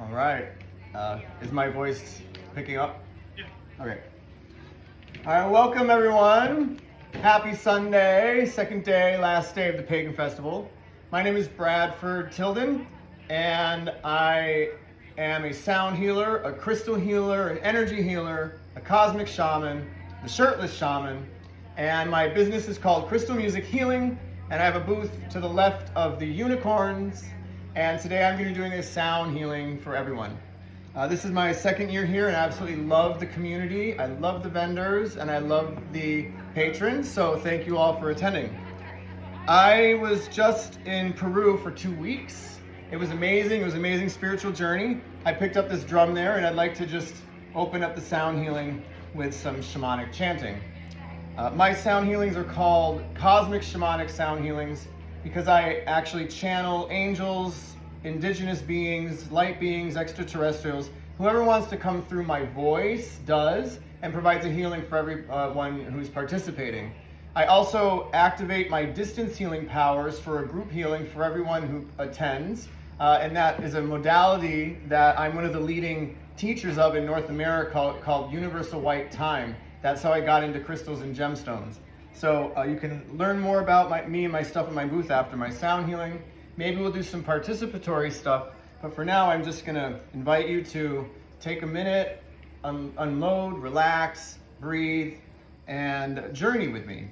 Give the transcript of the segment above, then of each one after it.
All right. Is my voice picking up? Yeah. Okay. All right, welcome everyone. Happy Sunday, second day, last day of the Pagan Festival. My name is Bradford Tilden, and I am a sound healer, a crystal healer, an energy healer, a cosmic shaman, the shirtless shaman, and my business is called Crystal Music Healing, and I have a booth to the left of the unicorns, and today I'm going to be doing a sound healing for everyone. This is my second year here, and I absolutely love the community. I love the vendors, and I love the patrons, so thank you all for attending. I was just in Peru for 2 weeks. It was amazing. It was an amazing spiritual journey. I picked up this drum there, and I'd like to just open up the sound healing with some shamanic chanting. My sound healings are called cosmic shamanic sound healings because I actually channel angels, indigenous beings, light beings, extraterrestrials. Whoever wants to come through my voice does, and provides a healing for everyone who's participating. I also activate my distance healing powers for a group healing for everyone who attends, and that is a modality that I'm one of the leading teachers of in North America called Universal White Time. That's how I got into crystals and gemstones. So you can learn more about me and my stuff in my booth after my sound healing. Maybe we'll do some participatory stuff, but for now I'm just gonna invite you to take a minute, unload, relax, breathe, and journey with me.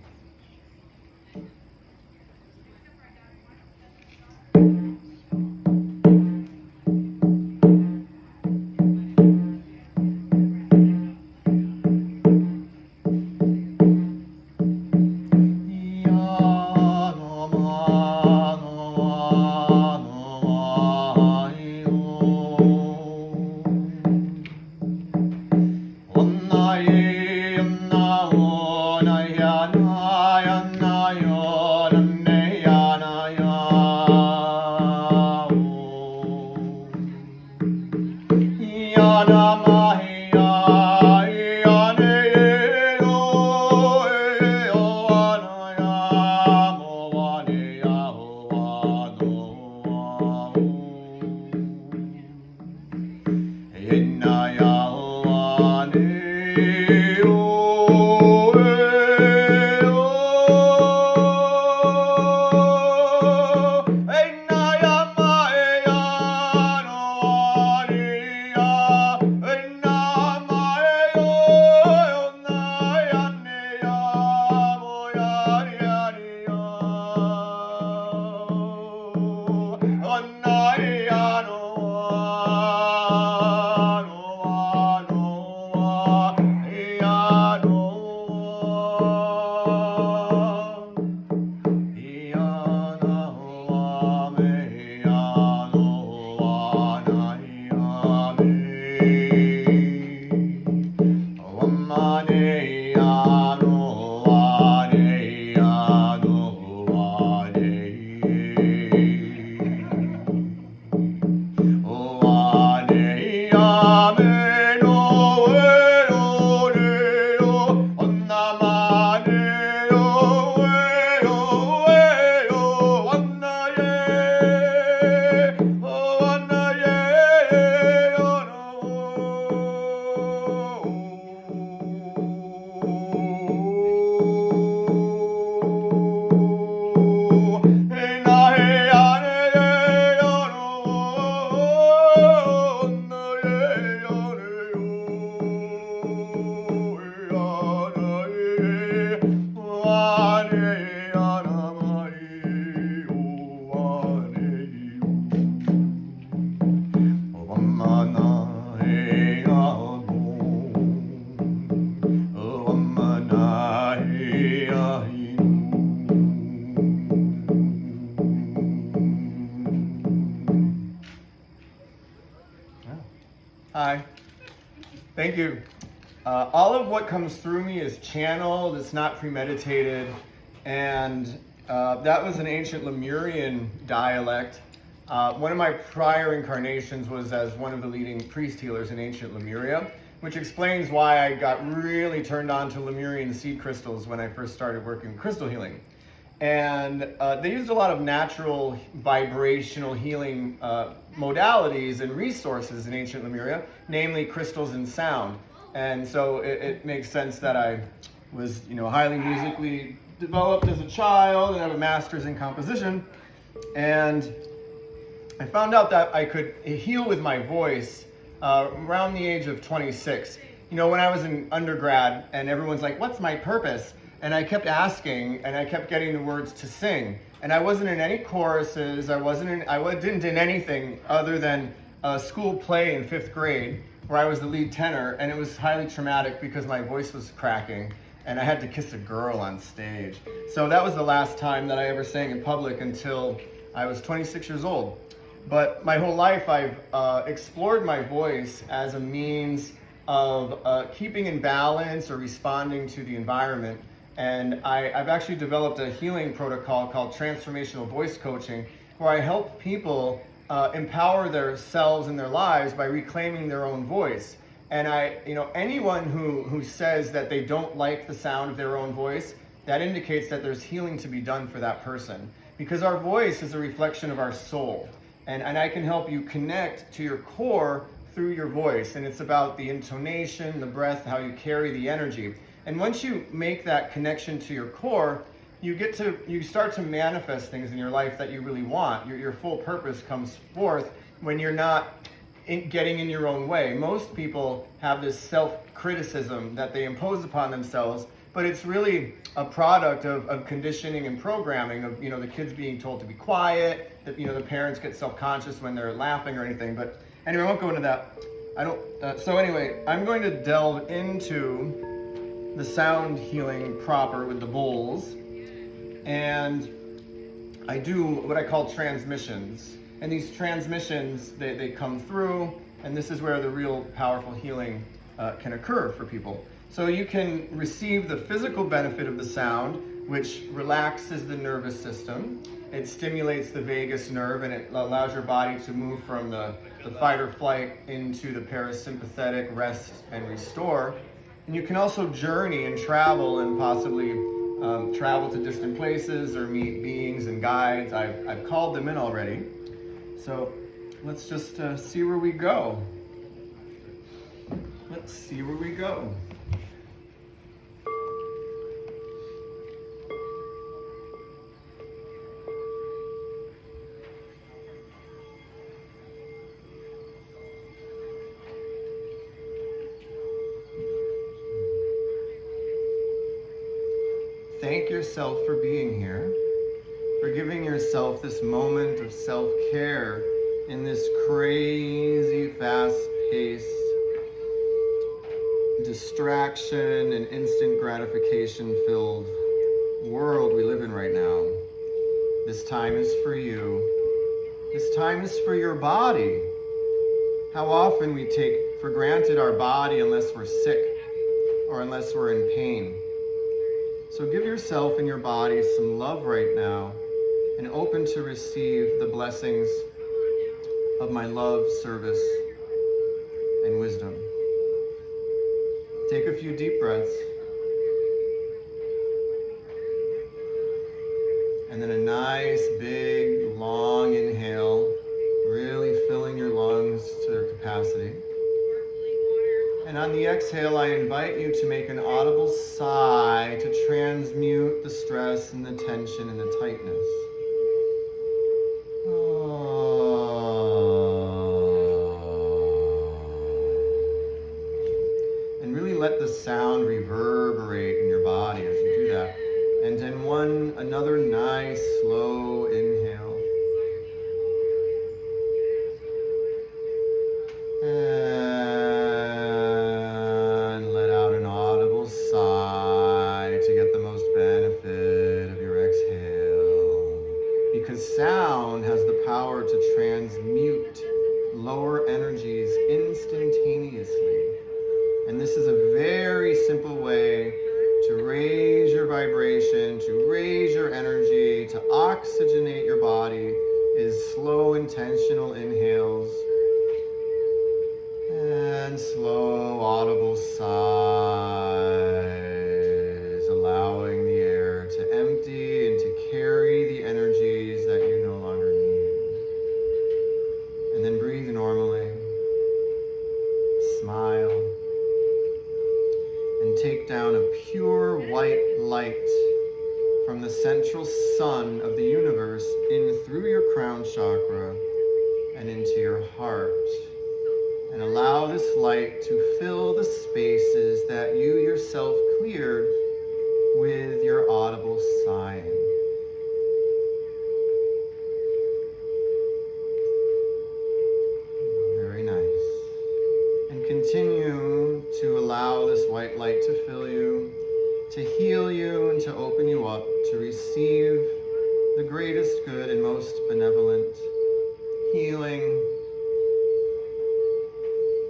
Hi. Thank you. All of what comes through me is channeled, it's not premeditated, and that was an ancient Lemurian dialect. One of my prior incarnations was as one of the leading priest healers in ancient Lemuria, which explains why I got really turned on to Lemurian seed crystals when I first started working with crystal healing. And they used a lot of natural vibrational healing modalities and resources in ancient Lemuria, namely crystals and sound. And so it makes sense that I was, highly musically developed as a child and have a master's in composition. And I found out that I could heal with my voice around the age of 26. When I was in undergrad and everyone's like, what's my purpose? And I kept asking and I kept getting the words to sing. And I wasn't in any choruses, I didn't do anything other than a school play in 5th grade where I was the lead tenor, and it was highly traumatic because my voice was cracking and I had to kiss a girl on stage. So that was the last time that I ever sang in public until I was 26 years old. But my whole life I've explored my voice as a means of keeping in balance or responding to the environment. And I've actually developed a healing protocol called transformational voice coaching, where I help people empower themselves and their lives by reclaiming their own voice. And anyone who says that they don't like the sound of their own voice, that indicates that there's healing to be done for that person. Because our voice is a reflection of our soul. And I can help you connect to your core through your voice. And it's about the intonation, the breath, how you carry the energy. And once you make that connection to your core, you start to manifest things in your life that you really want. Your full purpose comes forth when you're not getting in your own way. Most people have this self-criticism that they impose upon themselves, but it's really a product of conditioning and programming of, the kids being told to be quiet, that, the parents get self-conscious when they're laughing or anything. But anyway, I won't go into that. So anyway, I'm going to delve into the sound healing proper with the bowls, and I do what I call transmissions. And these transmissions, they come through, and this is where the real powerful healing can occur for people. So you can receive the physical benefit of the sound, which relaxes the nervous system. It stimulates the vagus nerve, and it allows your body to move from the fight or flight into the parasympathetic rest and restore. And you can also journey and travel and possibly travel to distant places or meet beings and guides. I've called them in already. So let's just see where we go. Let's see where we go. Thank yourself for being here, for giving yourself this moment of self-care in this crazy, fast-paced distraction and instant gratification-filled world we live in right now. This time is for you. This time is for your body. How often we take for granted our body unless we're sick or unless we're in pain. So give yourself and your body some love right now, and open to receive the blessings of my love, service, and wisdom. Take a few deep breaths, and then a nice, big, long inhale, really filling your lungs to their capacity. And on the exhale, I invite you to make an audible sigh to transmute the stress and the tension and the tightness. And really let the sound reverberate in your body as you do that. And then another nice, slow inhale. Sound has the power to transmute lower energies instantaneously. And this is a very simple way to raise your vibration, to raise your energy, to oxygenate your body, is slow, intentional inhales and slow, audible sighs, allowing the air to empty and to carry pure white light from the central sun of the universe in through your crown chakra and into your heart. And allow this light to fill the spaces that you yourself cleared with your audible sighing. Very nice. And continue to allow this white light to fill you, to heal you, and to open you up to receive the greatest good and most benevolent healing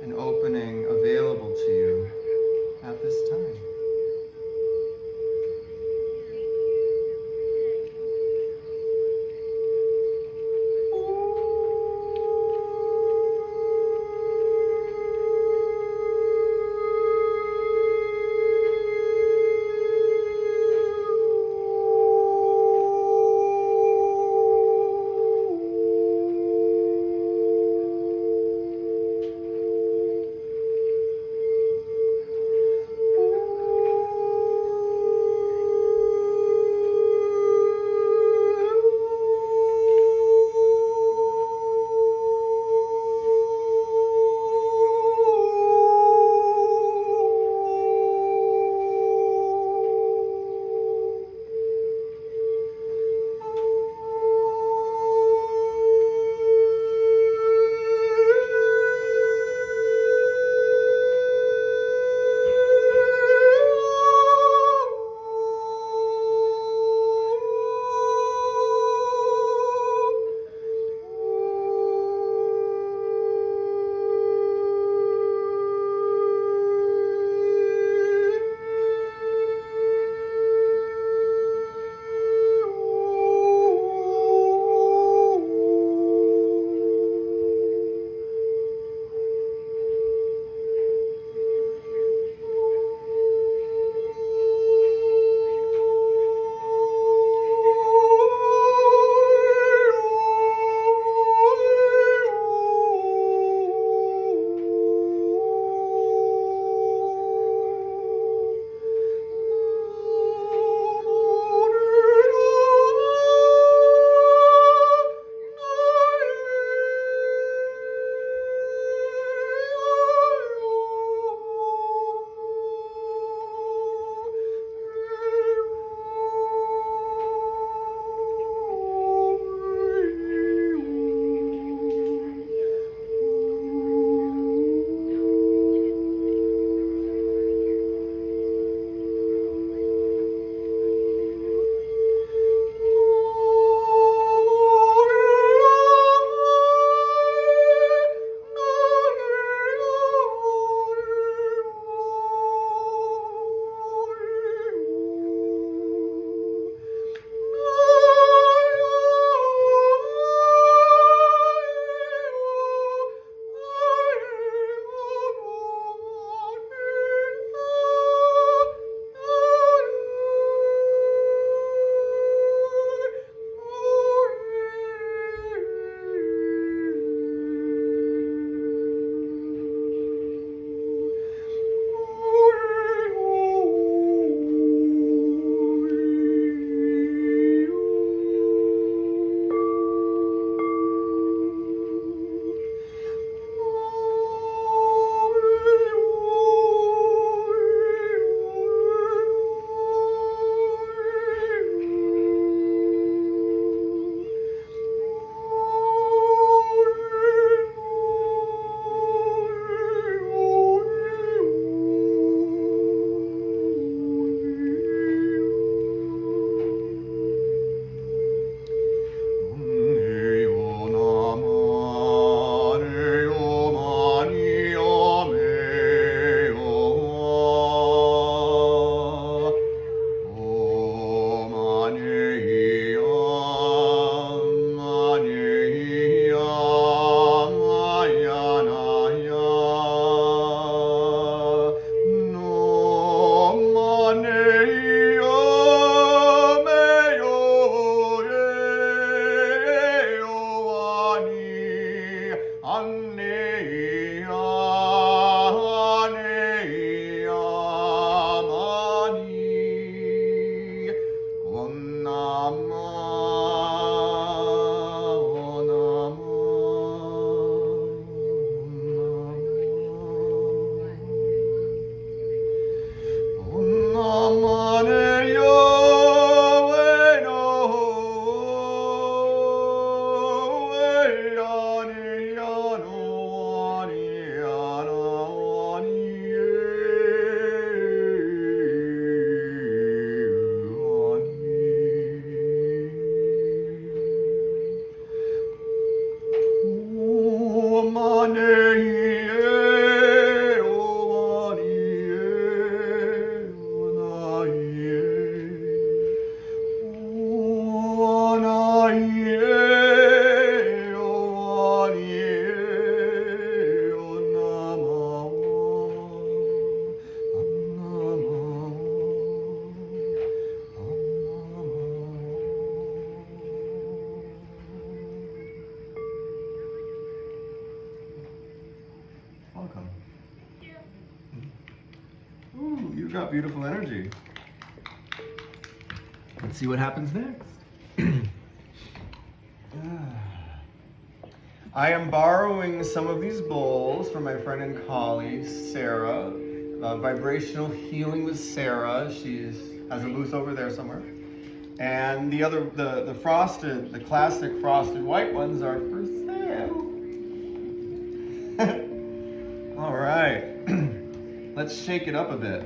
and opening available to you at this time. You've got beautiful energy. Let's see what happens next. I am borrowing some of these bowls from my friend and colleague, Sarah. Vibrational Healing with Sarah. She has a booth over there somewhere. And the other, the classic frosted white ones are for sale. All right, let's shake it up a bit.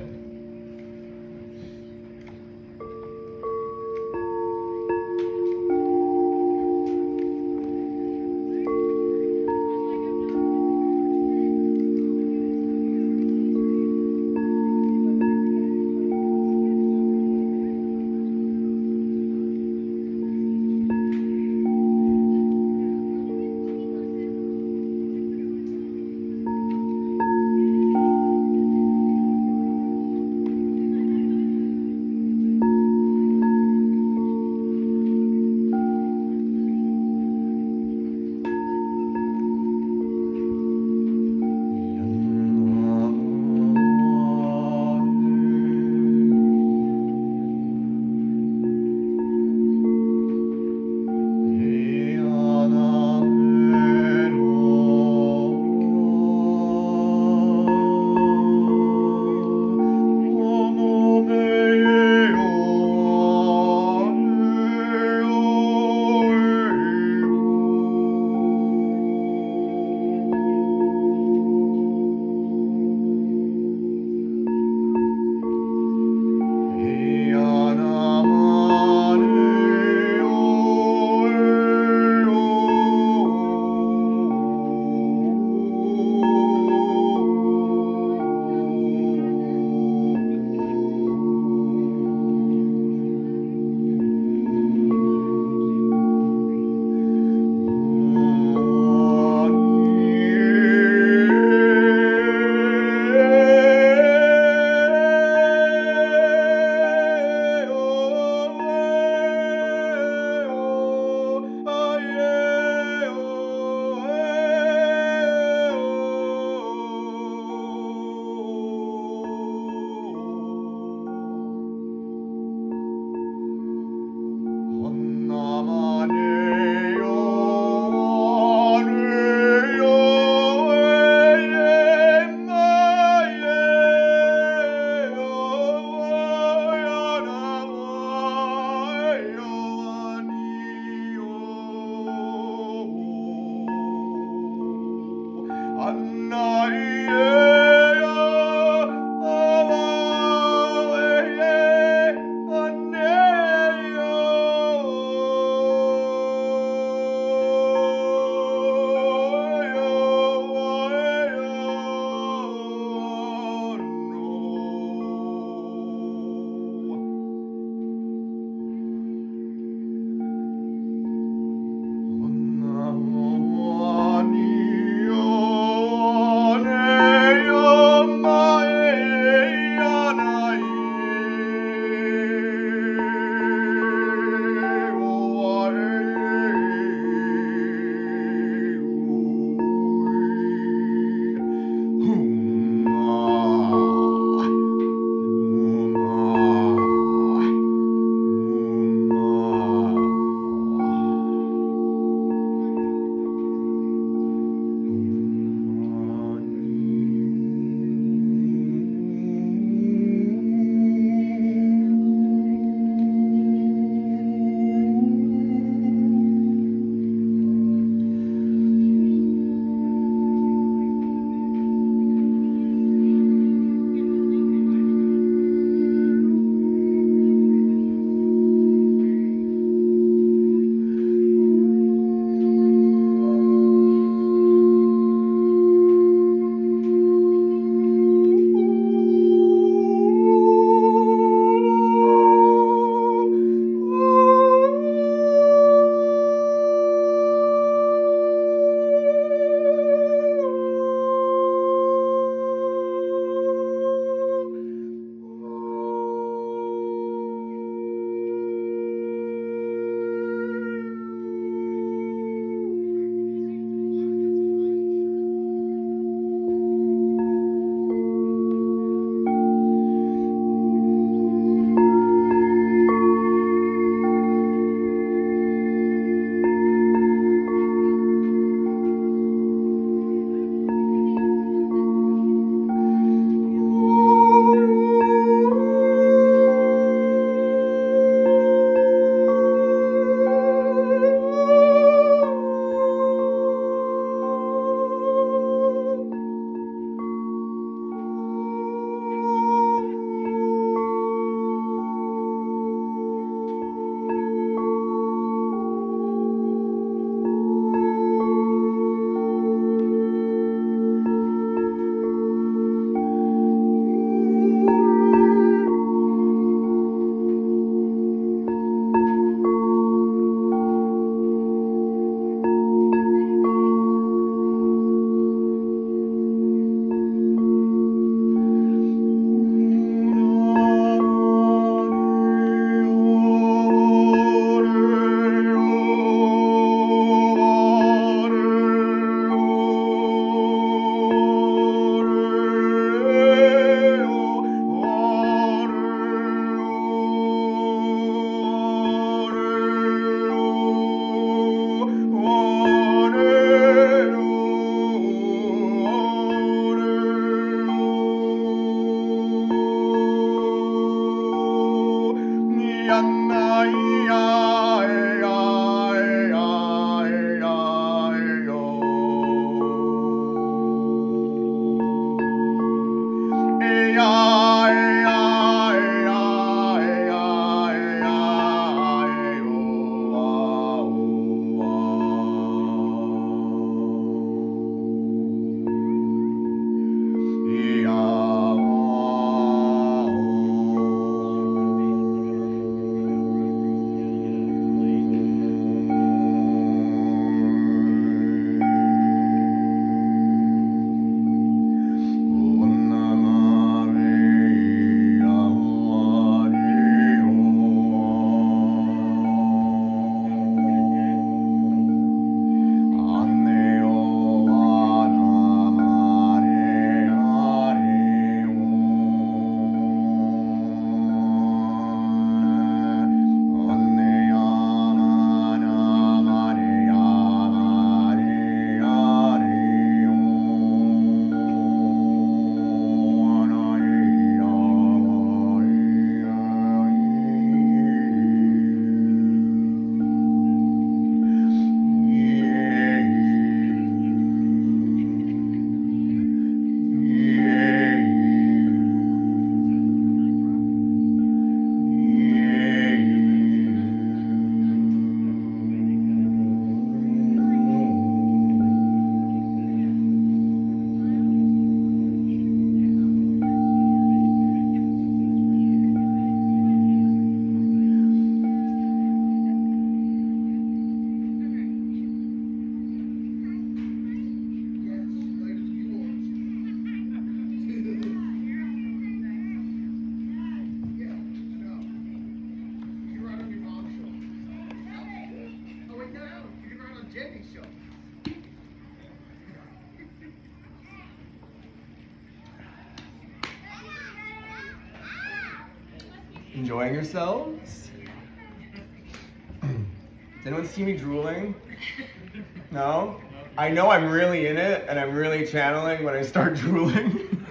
Enjoying yourselves? Does anyone see me drooling? No? I know I'm really in it and I'm really channeling when I start drooling.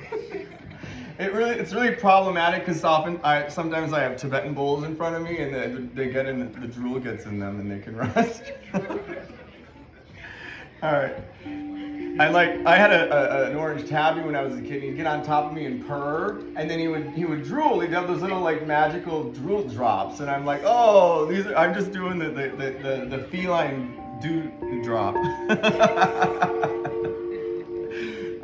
It's really problematic because sometimes I have Tibetan bowls in front of me and they get in, the drool gets in them and they can rust. All right. I had an orange tabby when I was a kid. He'd get on top of me and purr, and then he would drool. He'd have those little like magical drool drops, and I'm like, oh, I'm just doing the feline do drop.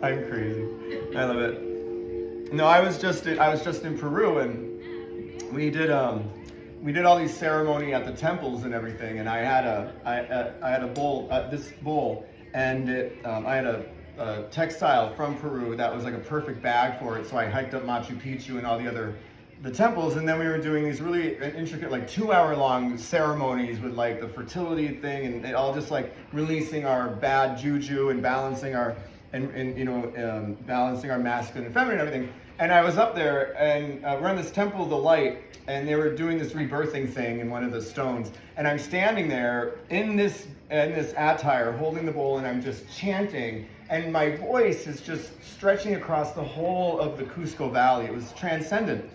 I'm crazy. I love it. No, I was just in Peru, and we did all these ceremony at the temples and everything, and I had a bowl, this bowl, and I had a textile from Peru that was like a perfect bag for it. So I hiked up Machu Picchu and all the temples, and then we were doing these really intricate, like 2-hour-long ceremonies with like the fertility thing, and it all just like releasing our bad juju and balancing our balancing our masculine and feminine and everything. And I was up there, and we're in this temple of the light, and they were doing this rebirthing thing in one of the stones, and I'm standing there in this attire holding the bowl, and I'm just chanting, and my voice is just stretching across the whole of the Cusco Valley. It was transcendent.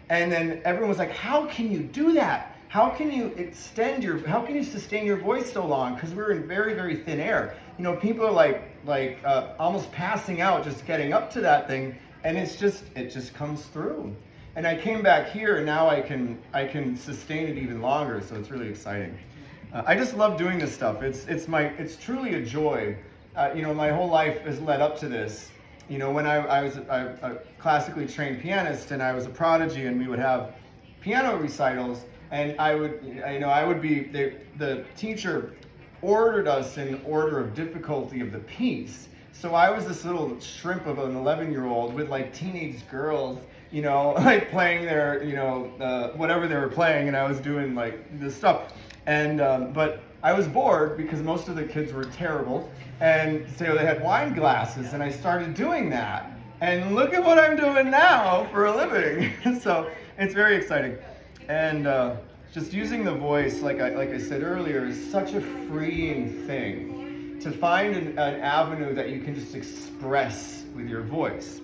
And then everyone was like, how can you do that? How can you how can you sustain your voice so long? Because we're in very, very thin air. You know, people are like almost passing out just getting up to that thing, and it just comes through. And I came back here, and now I can sustain it even longer, so it's really exciting. I just love doing this stuff. It's truly a joy. My whole life has led up to this. You know, when I was a classically trained pianist, and I was a prodigy, and we would have piano recitals, and the teacher ordered us in order of difficulty of the piece. So I was this little shrimp of an 11-year-old with like teenage girls, like playing their, whatever they were playing, and I was doing like this stuff. And but I was bored because most of the kids were terrible, and so they had wine glasses, and I started doing that. And look at what I'm doing now for a living. So it's very exciting. And just using the voice, like I said earlier, is such a freeing thing. To find an avenue that you can just express with your voice.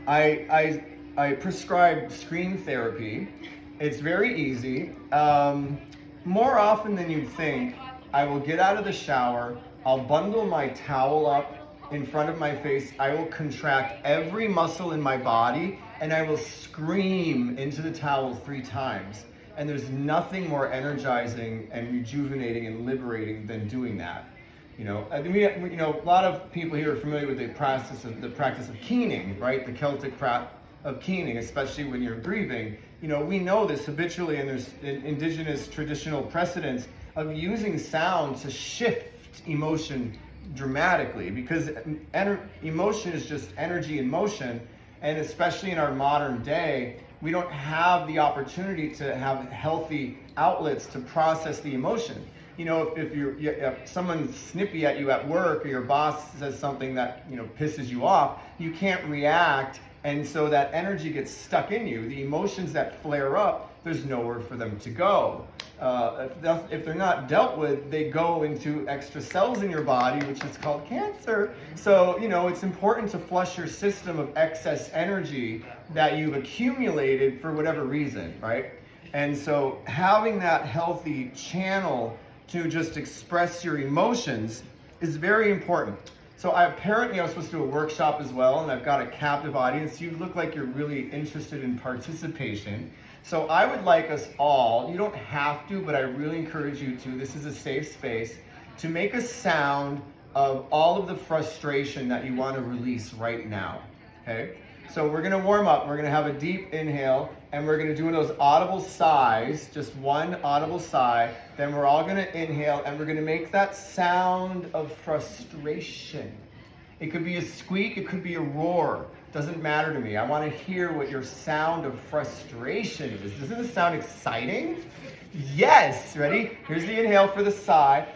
I prescribe screen therapy. It's very easy. More often than you'd think, I will get out of the shower, I'll bundle my towel up in front of my face, I will contract every muscle in my body, and I will scream into the towel 3 times. And there's nothing more energizing and rejuvenating and liberating than doing that. A lot of people here are familiar with the practice of keening, right? The Celtic of keening, especially when you're grieving. We know this habitually, and there's indigenous traditional precedents of using sound to shift emotion dramatically, because emotion is just energy in motion, and especially in our modern day, we don't have the opportunity to have healthy outlets to process the emotion. If someone's snippy at you at work, or your boss says something that pisses you off, you can't react, and so that energy gets stuck in you. The emotions that flare up, there's nowhere for them to go. If they're not dealt with, they go into extra cells in your body, which is called cancer. So it's important to flush your system of excess energy that you've accumulated for whatever reason, right? And so having that healthy channel to just express your emotions is very important. So apparently I was supposed to do a workshop as well, and I've got a captive audience. You look like you're really interested in participation. So I would like us all, you don't have to, but I really encourage you to, this is a safe space, to make a sound of all of the frustration that you want to release right now, okay? So we're gonna warm up, we're gonna have a deep inhale, and we're gonna do those audible sighs, just one audible sigh, then we're all gonna inhale, and we're gonna make that sound of frustration. It could be a squeak, it could be a roar, doesn't matter to me. I wanna hear what your sound of frustration is. Doesn't this sound exciting? Yes, ready? Here's the inhale for the sigh.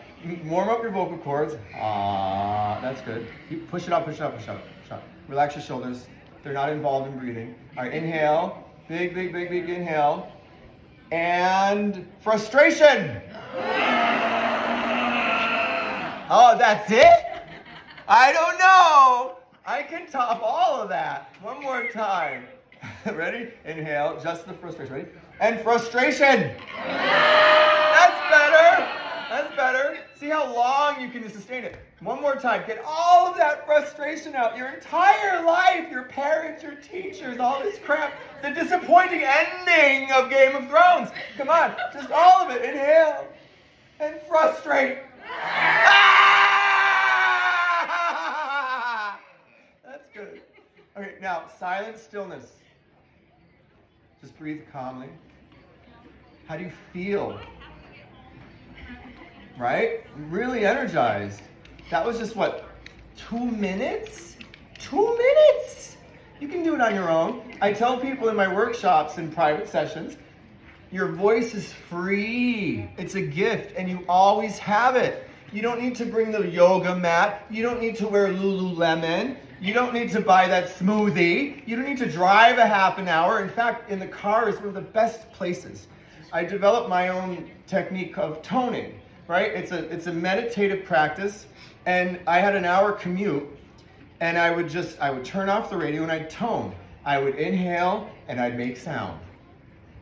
Warm up your vocal cords. Ah, that's good. Push it up, push it up, push it up, push it up. Relax your shoulders. They're not involved in breathing. All right, inhale. Big, big, big, big inhale. And frustration. Oh, that's it? I don't know. I can top all of that. One more time. Ready? Inhale, just the frustration. Ready? And frustration. That's better. That's better. See how long you can sustain it. One more time. Get all of that frustration out. Your entire life, your parents, your teachers, all this crap. The disappointing ending of Game of Thrones. Come on. Just all of it. Inhale. And frustrate. Ah! That's good. Okay, now, silent stillness. Just breathe calmly. How do you feel? Right? Really energized. That was just what? 2 minutes? 2 minutes! You can do it on your own. I tell people in my workshops and private sessions, your voice is free. It's a gift, and you always have it. You don't need to bring the yoga mat. You don't need to wear Lululemon. You don't need to buy that smoothie. You don't need to drive a half an hour. In fact, in the car is one of the best places. I developed my own technique of toning, right? It's a meditative practice, and I had an hour commute, and I would turn off the radio and I'd tone. I would inhale and I'd make sound.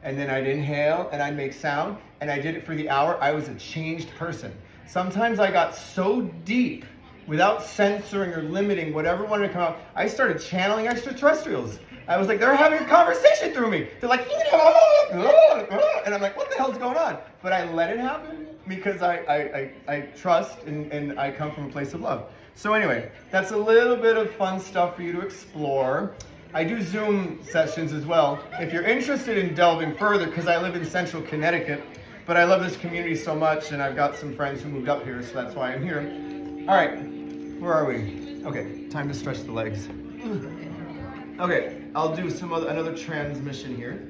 And then I'd inhale and I'd make sound, and I did it for the hour. I was a changed person. Sometimes I got so deep without censoring or limiting whatever wanted to come out. I started channeling extraterrestrials. I was like, they're having a conversation through me. They're like, and I'm like, what the hell's going on? But I let it happen because I trust and I come from a place of love. So anyway, that's a little bit of fun stuff for you to explore. I do Zoom sessions as well. If you're interested in delving further, because I live in central Connecticut, but I love this community so much, and I've got some friends who moved up here, so that's why I'm here. All right, where are we? Okay, time to stretch the legs. Okay, I'll do another transmission here.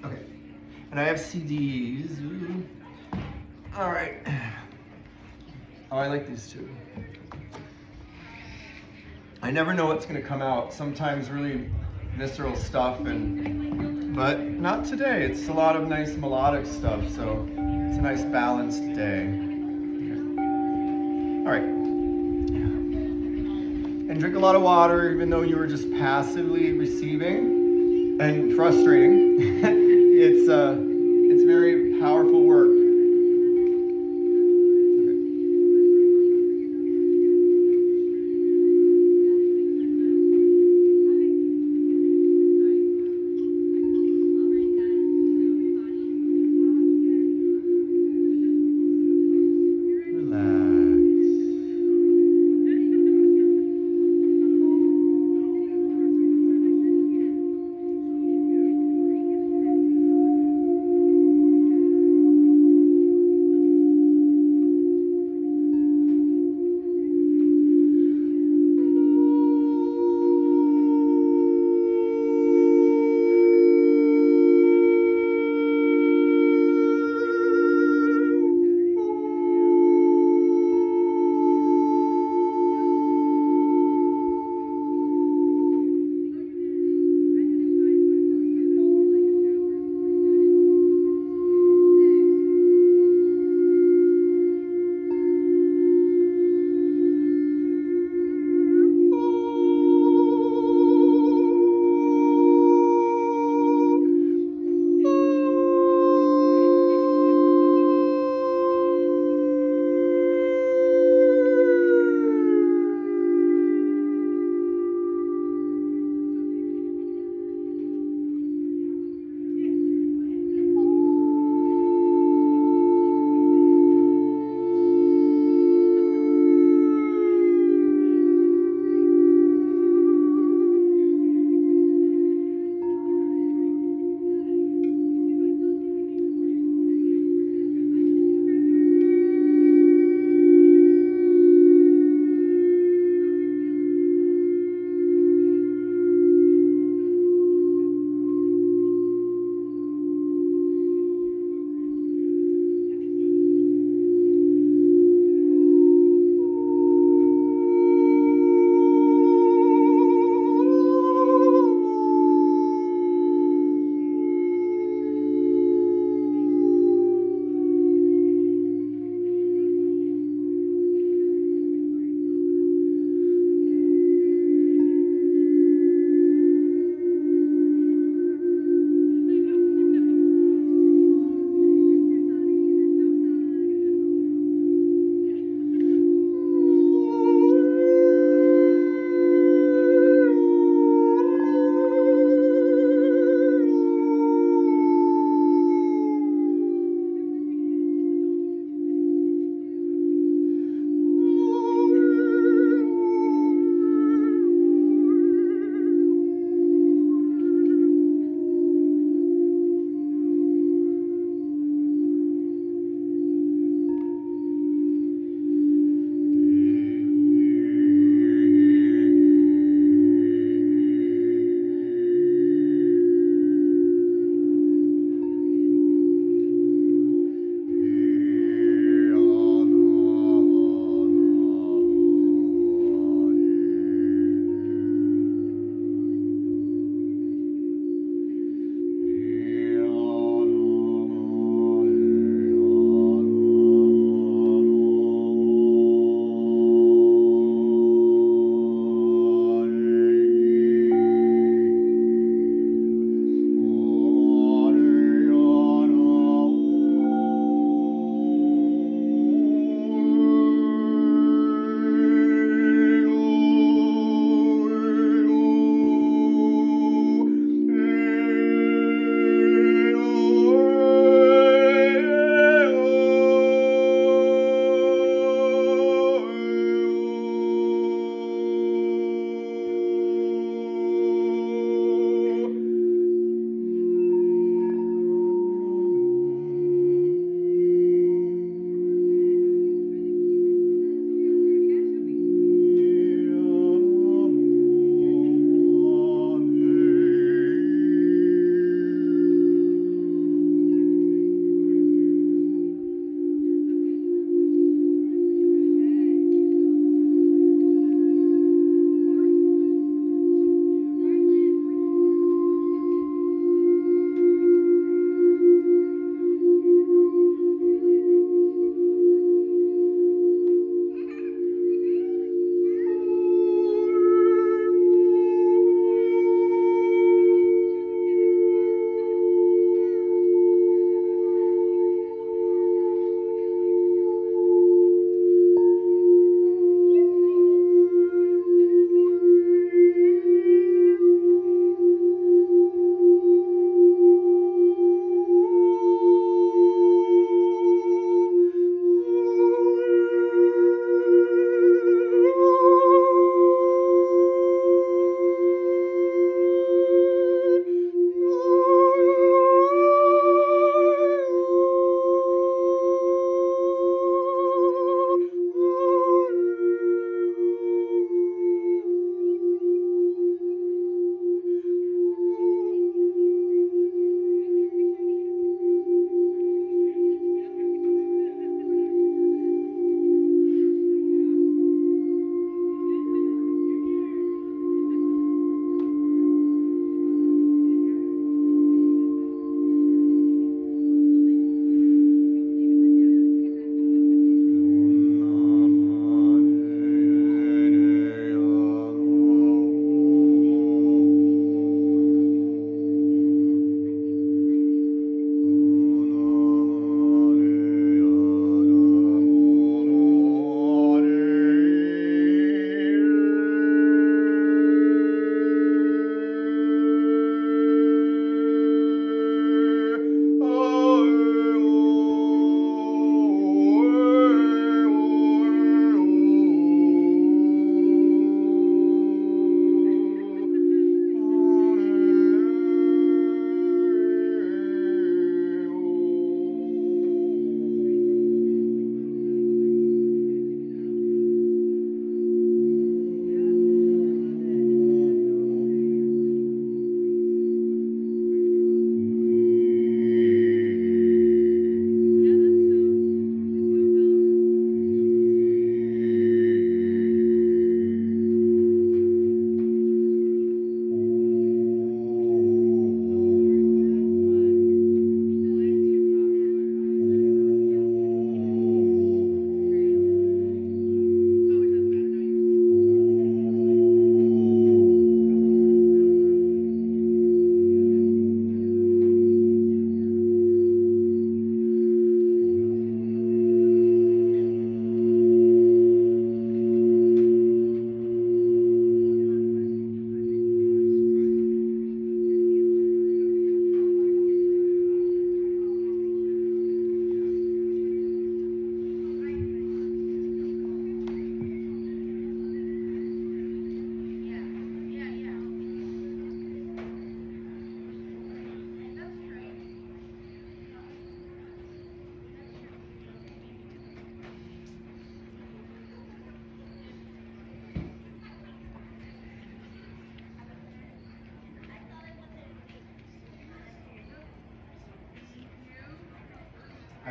Okay, and I have CDs. All right. Oh, I like these too. I never know what's going to come out. Sometimes really visceral stuff, but not today. It's a lot of nice melodic stuff, so it's a nice balanced day. Okay. All right. And drink a lot of water, even though you were just passively receiving and frustrating. It's very powerful work.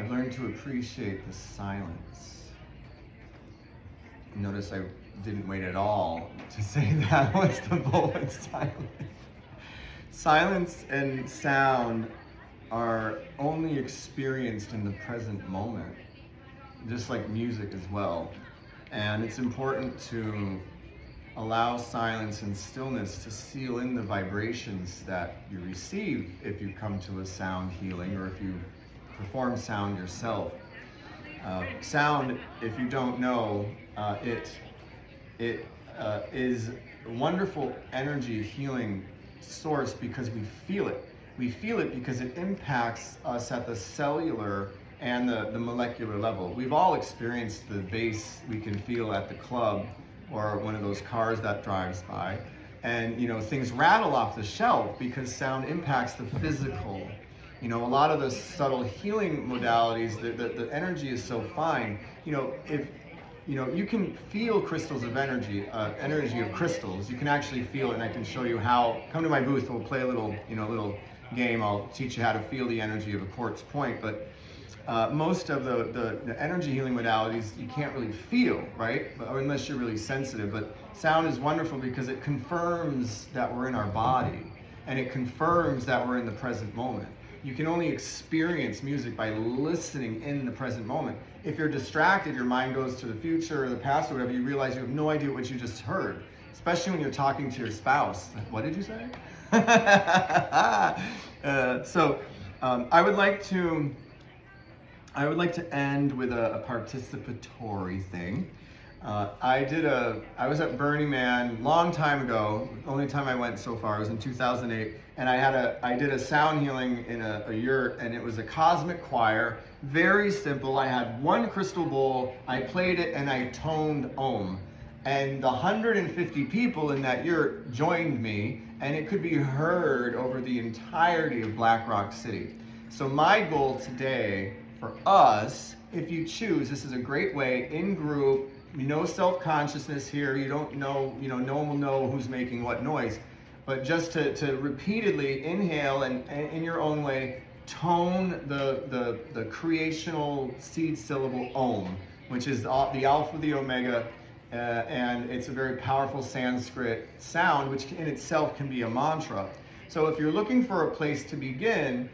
I've learned to appreciate the silence. Notice I didn't wait at all to say that. What's the bullet? Silence. Silence and sound are only experienced in the present moment, just like music as well. And it's important to allow silence and stillness to seal in the vibrations that you receive if you come to a sound healing or if you perform sound yourself. Sound, if you don't know, it is a wonderful energy healing source because we feel it. We feel it because it impacts us at the cellular and the molecular level. We've all experienced the bass we can feel at the club or one of those cars that drives by. And things rattle off the shelf because sound impacts the physical. A lot of the subtle healing modalities, the energy is so fine. If you can feel crystals of energy of crystals. You can actually feel it, and I can show you how. Come to my booth, we'll play a little game. I'll teach you how to feel the energy of a quartz point. But most of the energy healing modalities you can't really feel, right? Unless you're really sensitive. But sound is wonderful because it confirms that we're in our body, and it confirms that we're in the present moment. You can only experience music by listening in the present moment. If you're distracted, your mind goes to the future or the past or whatever, you realize you have no idea what you just heard, especially when you're talking to your spouse. Like, what did you say? I would like to end with a participatory thing. I was at Burning Man long time ago. The only time I went so far was in 2008, and I did a sound healing in a yurt, and it was a cosmic choir. Very simple. I had one crystal bowl. I played it, and I toned Om, and the 150 people in that yurt joined me, and it could be heard over the entirety of Black Rock City. So my goal today for us, if you choose, this is a great way in group. No self-consciousness here. You don't know, no one will know who's making what noise. But just to repeatedly inhale and in your own way, tone the creational seed syllable Om, which is the alpha, the omega, and it's a very powerful Sanskrit sound, which in itself can be a mantra. So if you're looking for a place to begin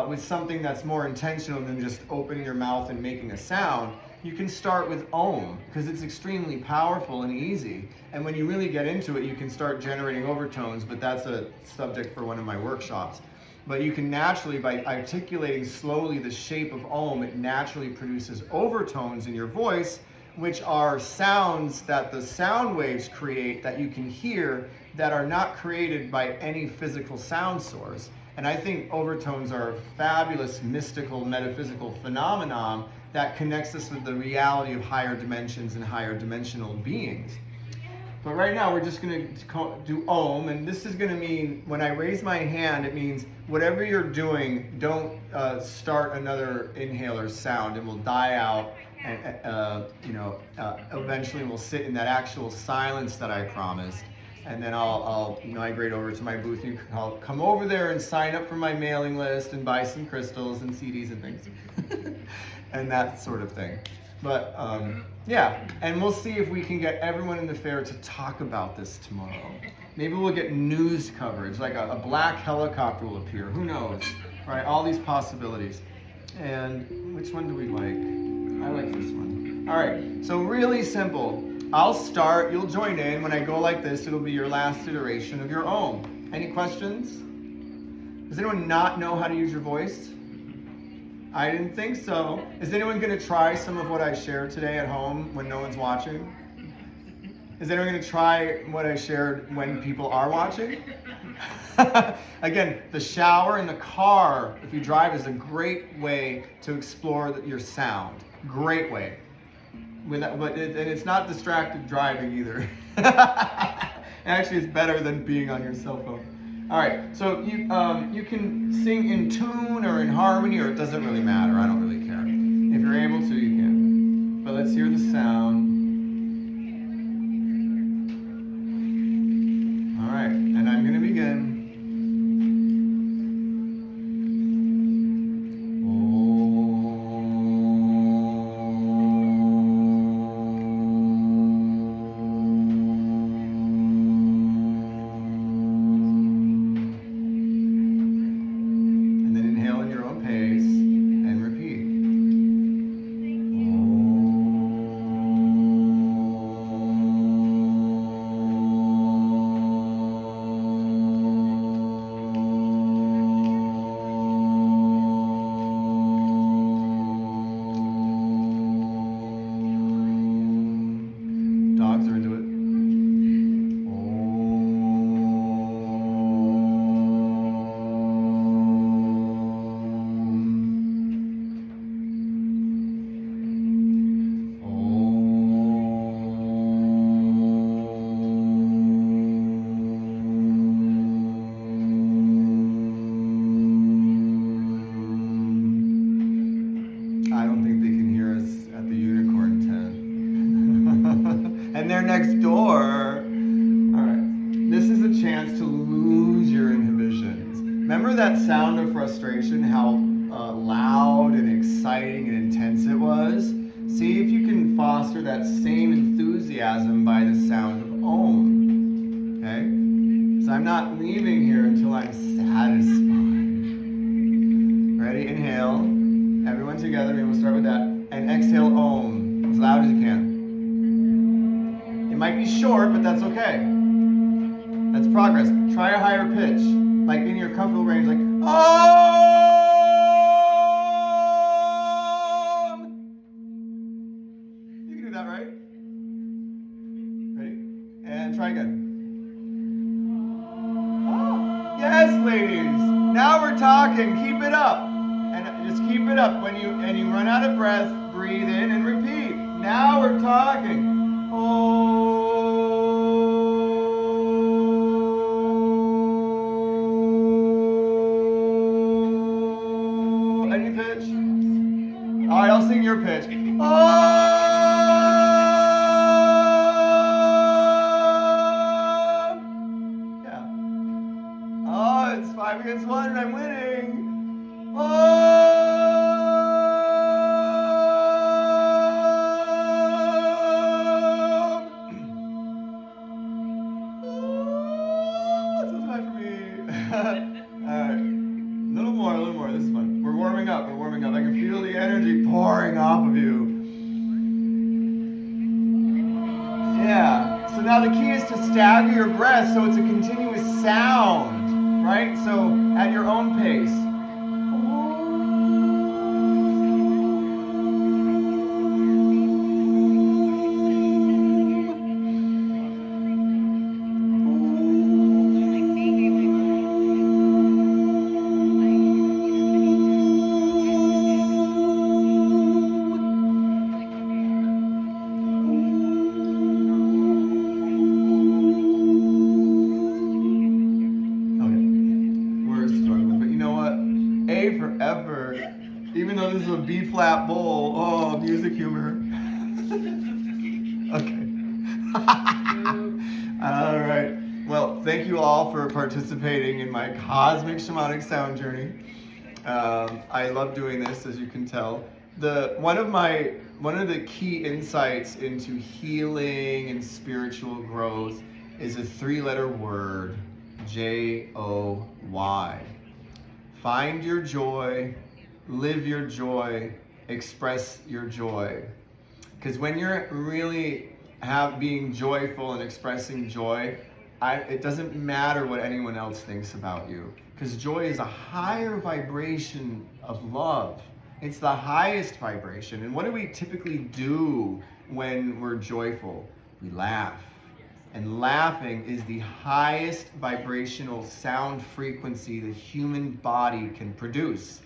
with something that's more intentional than just opening your mouth and making a sound, you can start with Om, because it's extremely powerful and easy. And when you really get into it, you can start generating overtones, but that's a subject for one of my workshops. But you can naturally, by articulating slowly the shape of Om, it naturally produces overtones in your voice, which are sounds that the sound waves create that you can hear that are not created by any physical sound source. And I think overtones are a fabulous mystical, metaphysical phenomenon that connects us with the reality of higher dimensions and higher dimensional beings. But right now we're just going to do Om, and this is going to mean, when I raise my hand, it means whatever you're doing, don't start another inhaler sound, and we'll die out, and eventually we'll sit in that actual silence that I promised. And then I'll migrate over to my booth. I'll come over there and sign up for my mailing list and buy some crystals and CDs and things. And that sort of thing. But yeah, and we'll see if we can get everyone in the fair to talk about this tomorrow. Maybe we'll get news coverage, like a black helicopter will appear. Who knows, right? All these possibilities. And which one do we like? I like this one. All right, so really simple. I'll start, you'll join in. When I go like this, it'll be your last iteration of your Om. Any questions? Does anyone not know how to use your voice? I didn't think so. Is anyone going to try some of what I shared today at home when no one's watching? Is anyone going to try what I shared when people are watching? Again, the shower in the car, if you drive, is a great way to explore your sound. Great way. And it's not distracted driving either. Actually, it's better than being on your cell phone. All right, so you can sing in tune or in harmony, or it doesn't really matter. I don't really care. If you're able to, you can. But let's hear the sound. All right, and I'm going to begin. Om. that sound of frustration, how loud and exciting and intense it was? See if you can foster that same enthusiasm by the sound of Om. Okay? So I'm not leaving here until I'm satisfied. Ready? Inhale. Everyone together. Maybe we'll start with that. And exhale Om as loud as you can. It might be short, but that's okay. That's progress. Try a higher pitch, like in your comfortable range, like Om. You can do that, right? Ready? And try again. Yes, ladies. Now we're talking. Keep it up. And just keep it up. When you run out of breath, breathe in and repeat. Now we're talking. Oh. Any pitch? All right, I'll sing your pitch. Oh. It's 5 against 1 and I'm winning. That's so high for me. Alright. A little more. This is fun. We're warming up. I can feel the energy pouring off of you. Yeah. So now the key is to stagger your breath so it's a continuous sound. Right? So at your own pace. Forever, even though this is a B-flat bowl. Oh, music humor. Okay. All right. Well, thank you all for participating in my cosmic shamanic sound journey. I love doing this, as you can tell. One of the key insights into healing and spiritual growth is a 3-letter word, J-O-Y. Find your joy, live your joy, express your joy. Because when you're really being joyful and expressing joy, it doesn't matter what anyone else thinks about you. Because joy is a higher vibration of love. It's the highest vibration. And what do we typically do when we're joyful? We laugh. And laughing is the highest vibrational sound frequency the human body can produce.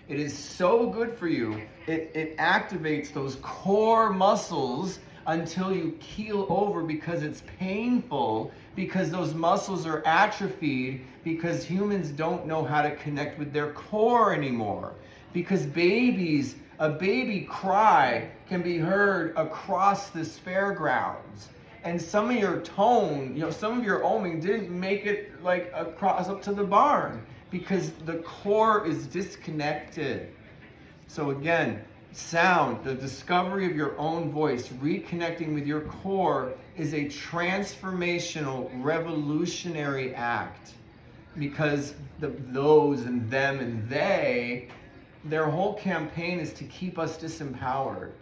It is so good for you. It activates those core muscles until you keel over because it's painful, because those muscles are atrophied, because humans don't know how to connect with their core anymore. Because a baby cry can be heard across this fairgrounds. And some of your tone, some of your oming didn't make it like across up to the barn because the core is disconnected. So again, sound, the discovery of your own voice, reconnecting with your core is a transformational, revolutionary act because those and them and they, their whole campaign is to keep us disempowered.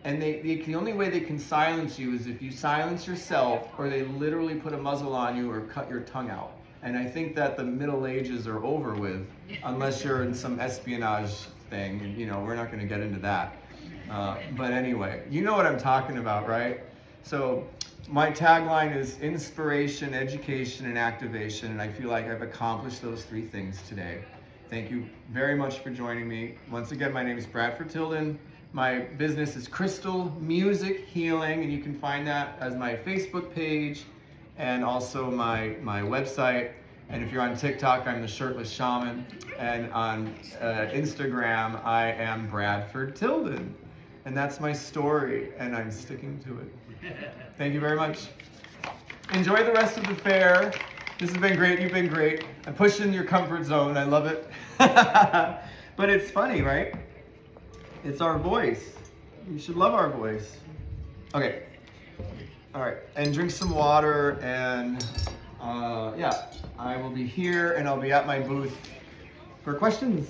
And the only way they can silence you is if you silence yourself, or they literally put a muzzle on you or cut your tongue out. And I think that the Middle Ages are over with, unless you're in some espionage thing. We're not going to get into that. But anyway, you know what I'm talking about, right? So my tagline is inspiration, education, and activation. And I feel like I've accomplished those 3 things today. Thank you very much for joining me. Once again, my name is Bradford Tilden. My business is Crystal Music Healing, and you can find that as my Facebook page and also my website. And if you're on TikTok, I'm the Shirtless Shaman. And on Instagram, I am Bradford Tilden. And that's my story, and I'm sticking to it. Thank you very much. Enjoy the rest of the fair. This has been great. You've been great. I'm pushing your comfort zone. I love it. But it's funny, right? It's our voice. You should love our voice. Okay. All right. And drink some water. And yeah, I will be here and I'll be at my booth for questions.